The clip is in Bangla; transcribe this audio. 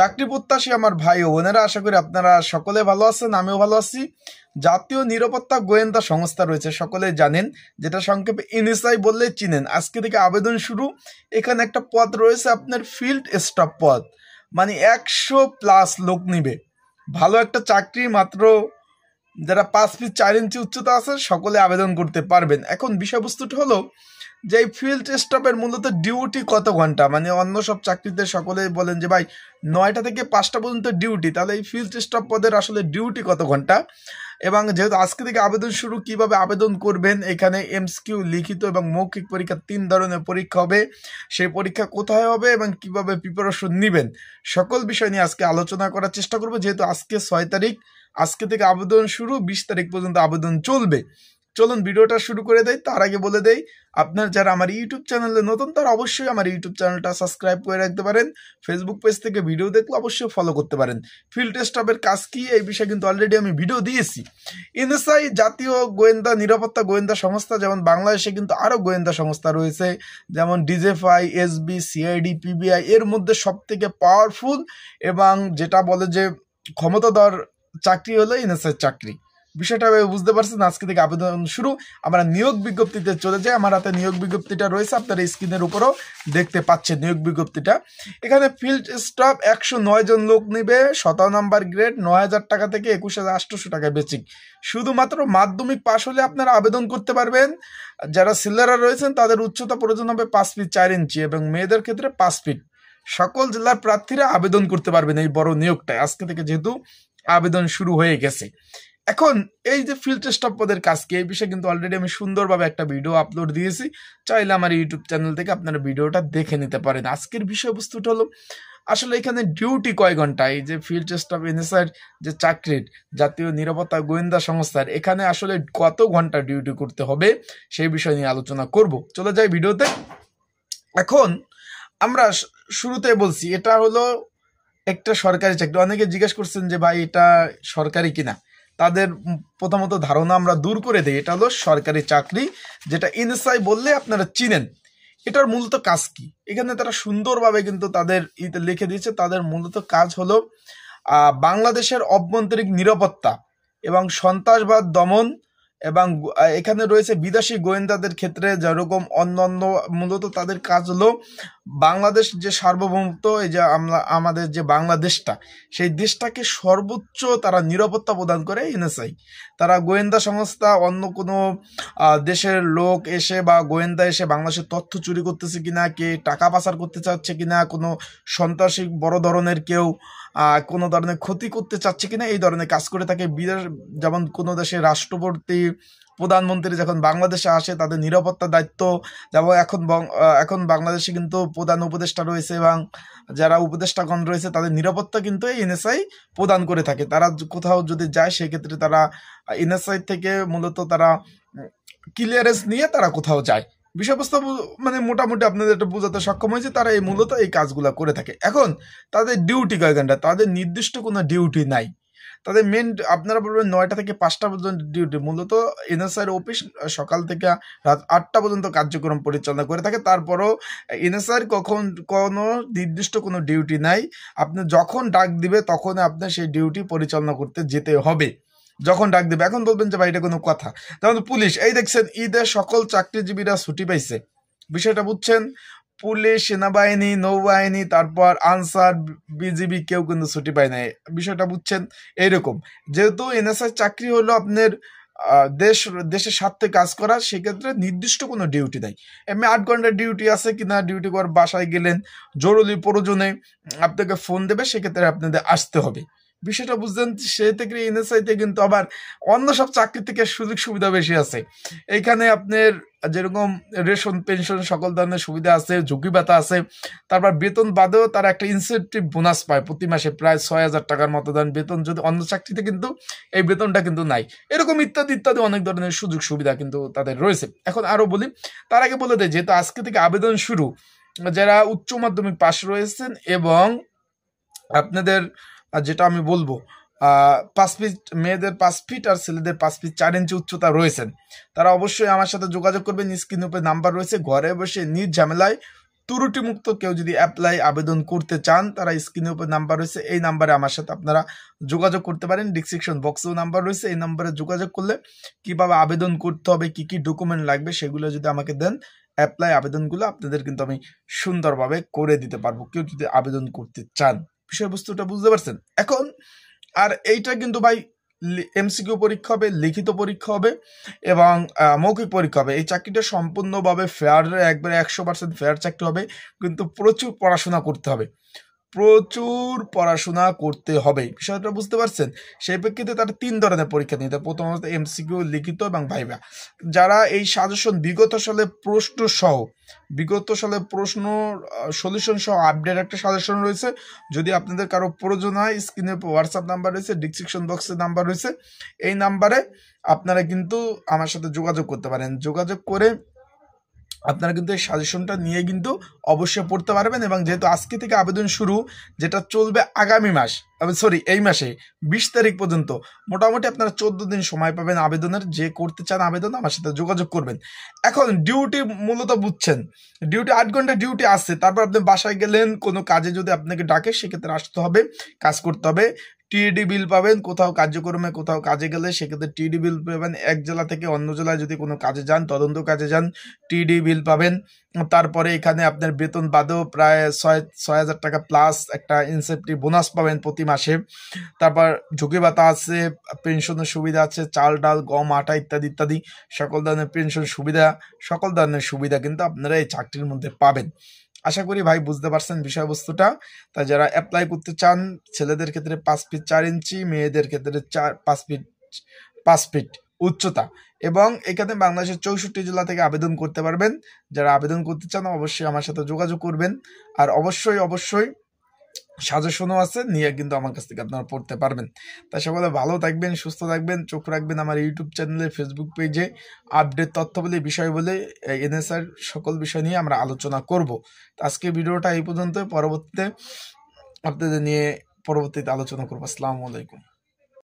চাকরি প্রত্যাশী আমার ভাই ও বোনেরা, আশা করি আপনারা সকলে ভালো আছেন, আমিও ভালো আছি। জাতীয় নিরাপত্তা গোয়েন্দা সংস্থা রয়েছে, সকলে জানেন, যেটা সংক্ষেপে এনএসআই বললে চিনেন। আজকে থেকে আবেদন শুরু। এখানে একটা পদ রয়েছে আপনার ফিল্ড স্টাফ পদ, মানে 100+ লোক নিবে। ভালো একটা চাকরি, মাত্র যারা 5 ফিট 4 ইঞ্চি উচ্চতা আছে সকলে আবেদন করতে পারবেন। এখন বিষয়বস্তুটা হলো যে এই ফিল্ড স্টাফের মূলত ডিউটি কত ঘন্টা, মানে অন্য সব চাকরিতে সকলে বলেন যে ভাই 9টা থেকে 5টা পর্যন্ত ডিউটি, তাহলে এই ফিল্ড স্টাফ পদের আসলে ডিউটি কত ঘন্টা, এবং যেহেতু আজকে থেকে আবেদন শুরু, কিভাবে আবেদন করবেন, এখানে এমসকিউ, লিখিত এবং মৌখিক পরীক্ষা 3 ধরনের পরীক্ষা হবে। সেই পরীক্ষা কোথায় হবে এবং কিভাবে প্রিপারেশন নেবেন, সকল বিষয় নিয়ে আজকে আলোচনা করার চেষ্টা করবো। যেহেতু আজকে 6 তারিখ, আজকে থেকে আবেদন শুরু, 20 তারিখ পর্যন্ত আবেদন চলবে। চলুন ভিডিওটা শুরু করে দেই। তার আগে বলে দেই, আপনার যারা আমার ইউটিউব চ্যানেলে নতুন, তারা অবশ্যই আমার ইউটিউব চ্যানেলটা সাবস্ক্রাইব করে রাখতে পারেন। ফেসবুক পেজ থেকে ভিডিও দেখলে অবশ্যই ফলো করতে পারেন। ফিল্ড স্টাফের কাজ কি, এই বিষয়ে কিন্তু অলরেডি আমি ভিডিও দিয়েছি। এনএসআই জাতীয় গোয়েন্দা নিরাপত্তা গোয়েন্দা সংস্থা, যেমন বাংলাদেশে কিন্তু আরও গোয়েন্দা সংস্থা রয়েছে, যেমন ডিজেফআই, এসবি, সিআইডি, পিবিআই। এর মধ্যে সব থেকে পাওয়ারফুল এবং যেটা বলে যে ক্ষমতাধর চাকরি হলো এনএসআই চাকরি। বিষয়টা বুঝতে পারছেন। আজকে থেকে আবেদন শুরু। আমরা নিয়োগ বিজ্ঞপ্তিতে চলে যাই। আমার হাতে নিয়োগ বিজ্ঞপ্তিটা রয়েছে, আপনারা স্ক্রিনের উপরও দেখতে পাচ্ছেন নিয়োগ বিজ্ঞপ্তিটা। এখানে ফিল্ড স্টাফ 109 জন লোক নেবে, 17 নাম্বার গ্রেড, 9,000 টাকা থেকে 21,800 টাকা বেচিক। শুধুমাত্র মাধ্যমিক পাশ হলে আপনারা আবেদন করতে পারবেন। যারা ছেলেরা রয়েছেন তাদের উচ্চতা প্রয়োজন হবে 5 ফিট 4 ইঞ্চি এবং মেয়েদের ক্ষেত্রে 5 ফিট। সকল জেলার প্রার্থীরা আবেদন করতে পারবেন এই বড় নিয়োগটায়, আজকে থেকে যেহেতু আবেদন শুরু হয়ে গেছে। এখন এই যে ফিল্ড স্টাফ পদের কাজ কি, এই বিষয়ে কিন্তু অলরেডি আমি সুন্দরভাবে একটা ভিডিও আপলোড দিয়েছি। চাইলে আমার ইউটিউব চ্যানেল থেকে আপনারা ভিডিওটা দেখে নিতে পারেন। আজকের বিষয়বস্তুটা হলো আসলে এখানে ডিউটি কয় ঘন্টা, এই যে ফিল্ড স্টাফ এনএসআই যে চাকরির জাতীয় নিরাপত্তা গোয়েন্দা সংস্থার, এখানে আসলে কত ঘন্টা ডিউটি করতে হবে সেই বিষয় নিয়ে আলোচনা করব। চলে যাই ভিডিওতে। এখন আমরা শুরুতে বলছি, এটা হলো একটা সরকারি চাকরি। অনেকে জিজ্ঞেস করছেন যে ভাই এটা সরকারি কিনা, তাদের প্রথমত ধারণা আমরা দূর করে দিই। এটা হলো সরকারি চাকরি, যেটা এনএসআই বললে আপনারা চিনেন। এটার মূলত কাজ কি, এখানে তারা সুন্দরভাবে কিন্তু তাদের লিখে দিয়েছে। তাদের মূলত কাজ হলো বাংলাদেশের অভ্যন্তরীণ নিরাপত্তা এবং সন্ত্রাসবাদ দমন, এবং এখানে রয়েছে বিদেশি গোয়েন্দাদের ক্ষেত্রে যেরকম অন্যান্য, মূলত তাদের কাজ হলো বাংলাদেশ যে সার্বভৌমত্ব, এই যে আমাদের যে বাংলাদেশটা, সেই দেশটাকে সর্বোচ্চ তারা নিরাপত্তা প্রদান করে এনএসআই। তারা গোয়েন্দা সংস্থা, অন্য কোনো দেশের লোক এসে বা গোয়েন্দা এসে বাংলাদেশের তথ্য চুরি করতেছে কিনা, কে টাকা পাচার করতে চাচ্ছে কিনা, কোনো সন্ত্রাসী বড় ধরনের কেউ কোনো ধরনের ক্ষতি করতে চাচ্ছে কিনা, এই ধরনের কাজ করে থাকে। বিদেশ, যেমন কোনো দেশের রাষ্ট্রপতি, প্রধানমন্ত্রী যখন বাংলাদেশে আসে, তাদের নিরাপত্তার দায়িত্ব, যেমন এখন বাংলাদেশে কিন্তু প্রধান উপদেষ্টা রয়েছে এবং যারা উপদেষ্টাগণ রয়েছে তাদের নিরাপত্তা কিন্তু এই এনএসআই প্রদান করে থাকে। তারা কোথাও যদি যায় সেক্ষেত্রে তারা এনএসআই থেকে মূলত তারা ক্লিয়ারেন্স নিয়ে তারা কোথাও যায়। বিষয়বস্তু মানে মোটামুটি আপনাদের এটা বোঝাতে সক্ষম হয়েছে। তারা এই মূলত এই কাজগুলো করে থাকে। এখন তাদের ডিউটি কয় ঘন্টা, তাদের নির্দিষ্ট কোনো ডিউটি নাই। তাদের মেন, আপনারা বলবেন 9টা থেকে 5টা পর্যন্ত ডিউটি। মূলত এনএসআই অফিস সকাল থেকে রাত 8টা পর্যন্ত কার্যক্রম পরিচালনা করে থাকে। তারপরও এনএসআই কোনো নির্দিষ্ট কোনো ডিউটি নাই। আপনি যখন ডাক দিবে তখন আপনার সেই ডিউটি পরিচালনা করতে যেতে হবে, যখন ডাক দেবে। এখন বলবেন যে ভাই এটা কোনো কথা, যেমন পুলিশ, এই দেখছেন ঈদের সকল চাকরিজীবীরা ছুটি পাইছে, বিষয়টা বুঝছেন। পুলিশ, সেনাবাহিনী, নৌবাহিনী, তারপর আনসার, বিজিবি, কেউ কিন্তু ছুটি পায় না, বিষয়টা বুঝছেন। এইরকম যেহেতু এনএসআই চাকরি হলো আপনার দেশের স্বার্থে কাজ করা, সেক্ষেত্রে নির্দিষ্ট কোনো ডিউটি নাই। এমনি 8 ঘন্টার ডিউটি আছে কিনা, ডিউটি করার বাসায় গেলেন, জরুরি প্রয়োজনে আপনাকে ফোন দেবে, সেক্ষেত্রে আপনাদের আসতে হবে। বিষয়টা বুঝলেন। সে থেকে এনএসআইতে কিন্তু আবার অন্য সব চাকরি থেকে সুযোগ সুবিধা বেশি আছে। এইখানে আপনার যেরকম রেশন, পেনশন, সকল ধরনের সুবিধা আছে, ঝুঁকি ভাতা আছে। তারপর বেতন বাদেও তারা একটা ইনসেন্টিভ বোনাস পায় প্রতি মাসে প্রায় 6,000 টাকার মতো দেন বেতন, যদি অন্য চাকরিতে কিন্তু এই বেতনটা কিন্তু নাই। এরকম ইত্যাদি ইত্যাদি অনেক ধরনের সুযোগ সুবিধা কিন্তু তাদের রয়েছে। এখন আরো বলি, তার আগে বলে দেয়, যেহেতু আজকে থেকে আবেদন শুরু, যারা উচ্চ মাধ্যমিক পাশ রয়েছেন এবং আপনাদের যেটা আমি বলবো 5 ফিট, মেয়েদের 5 ফিট আর ছেলেদের 5 ফিট 4 ইঞ্চি উচ্চতা রয়েছেন, তারা অবশ্যই আমার সাথে যোগাযোগ করবেন। স্ক্রিন উপরে নাম্বার রয়েছে, ঘরে বসে নিজ ঝামেলায় ত্রুটিমুক্ত কেউ যদি অ্যাপ্লাই আবেদন করতে চান তারা স্ক্রিনের উপর নাম্বার রয়েছে, এই নাম্বারে আমার সাথে আপনারা যোগাযোগ করতে পারেন। ডিসক্রিপশন বক্সেও নাম্বার রয়েছে, এই নাম্বারে যোগাযোগ করলে কিভাবে আবেদন করতে হবে, কি কি ডকুমেন্ট লাগবে সেগুলো যদি আমাকে দেন, অ্যাপ্লাই আবেদনগুলো আপনাদের কিন্তু আমি সুন্দরভাবে করে দিতে পারবো, কেউ যদি আবেদন করতে চান। বিষয়বস্তুটা বুঝতে পারছেন? এখন আর এইটা কিন্তু ভাই এমসিকিউ পরীক্ষা হবে, লিখিত পরীক্ষা হবে এবং মৌখিক পরীক্ষা হবে। এই চাকরিটা সম্পূর্ণভাবে ফেয়ার, একবারে 100% ফেয়ার চাকরি হবে, কিন্তু প্রচুর পড়াশোনা করতে হবে, প্রচুর পড়াশোনা করতে হবে। বিষয়টা বুঝতে পারছেন? সেই প্রেক্ষিতে তারা 3 ধরনের পরীক্ষা নিতে, প্রথমত এমসিকিউ, লিখিত এবং ভাইভা। যারা এই সাজেশন বিগত সালে প্রশ্ন সলিউশন সহ আপডেট একটা সাজেশন রয়েছে, যদি আপনাদের কারো প্রয়োজন হয় স্ক্রিনে হোয়াটসঅ্যাপ নাম্বার রয়েছে, ডিসক্রিপশন বক্সে নাম্বার রয়েছে, এই নাম্বারে আপনারা কিন্তু আমার সাথে যোগাযোগ করতে পারেন। যোগাযোগ করে আপনারা কিন্তু এই সাজেশনটা নিয়ে কিন্তু অবশ্যই পড়তে পারবেন। এবং যেহেতু আজকে থেকে আবেদন শুরু, যেটা চলবে আগামী মাস, এই মাসে 20 তারিখ পর্যন্ত, মোটামুটি আপনারা 14 দিন সময় পাবেন আবেদনের। যে করতে চান আবেদন আমার সাথে যোগাযোগ করবেন। এখন ডিউটি মূলত বুঝছেন, ডিউটি 8 ঘন্টা ডিউটি আছে, তারপর আপনি বাসায় গেলেন, কোনো কাজে যদি আপনাকে ডাকে সেক্ষেত্রে আসতে হবে, কাজ করতে হবে। টিডি বিল পাবেন, কোথাও কার্যক্রমে কোথাও কাজে গেলে সেক্ষেত্রে টিডি বিল পাবেন। এক জেলা থেকে অন্য জেলায় যদি কোনো কাজে যান, তদন্ত কাজে যান, টিডি বিল পাবেন। তারপরে এখানে আপনার বেতন বাদেও প্রায় 6,000 টাকা প্লাস একটা ইনসেন্টিভ বোনাস পাবেন প্রতি মাসে। তারপর ঝুঁকি ভাতা আছে, পেনশনের সুবিধা আছে, চাল ডাল গম আটা ইত্যাদি ইত্যাদি সকল ধরনের পেনশন সুবিধা, সকল ধরনের সুবিধা কিন্তু আপনারা এই চাকরির মধ্যে পাবেন। আশা করি ভাই বুঝতে পারছেন বিষয়বস্তুটা। তাই যারা অ্যাপ্লাই করতে চান, ছেলেদের ক্ষেত্রে 5 ফিট 4 ইঞ্চি, মেয়েদের ক্ষেত্রে 5 ফিট উচ্চতা, এবং এখানে বাংলাদেশের 64 জেলা থেকে আবেদন করতে পারবেন। যারা আবেদন করতে চান অবশ্যই আমার সাথে যোগাযোগ করবেন। আর অবশ্যই সাজেশনও আছে, নিয়ে কিন্তু আমার কাছ থেকে আপনারা পড়তে পারবেন। তাই সকলে ভালো থাকবেন, সুস্থ থাকবেন, চোখ রাখবেন আমার ইউটিউব চ্যানেলে, ফেসবুক পেজে আপডেট তথ্য বলে বিষয় বলে এনএসআর সকল বিষয় নিয়ে আমরা আলোচনা করব। আজকে ভিডিওটা এই পর্যন্ত, পরবর্তীতে আপনাদের নিয়ে আলোচনা করবো। আসসালামু আলাইকুম।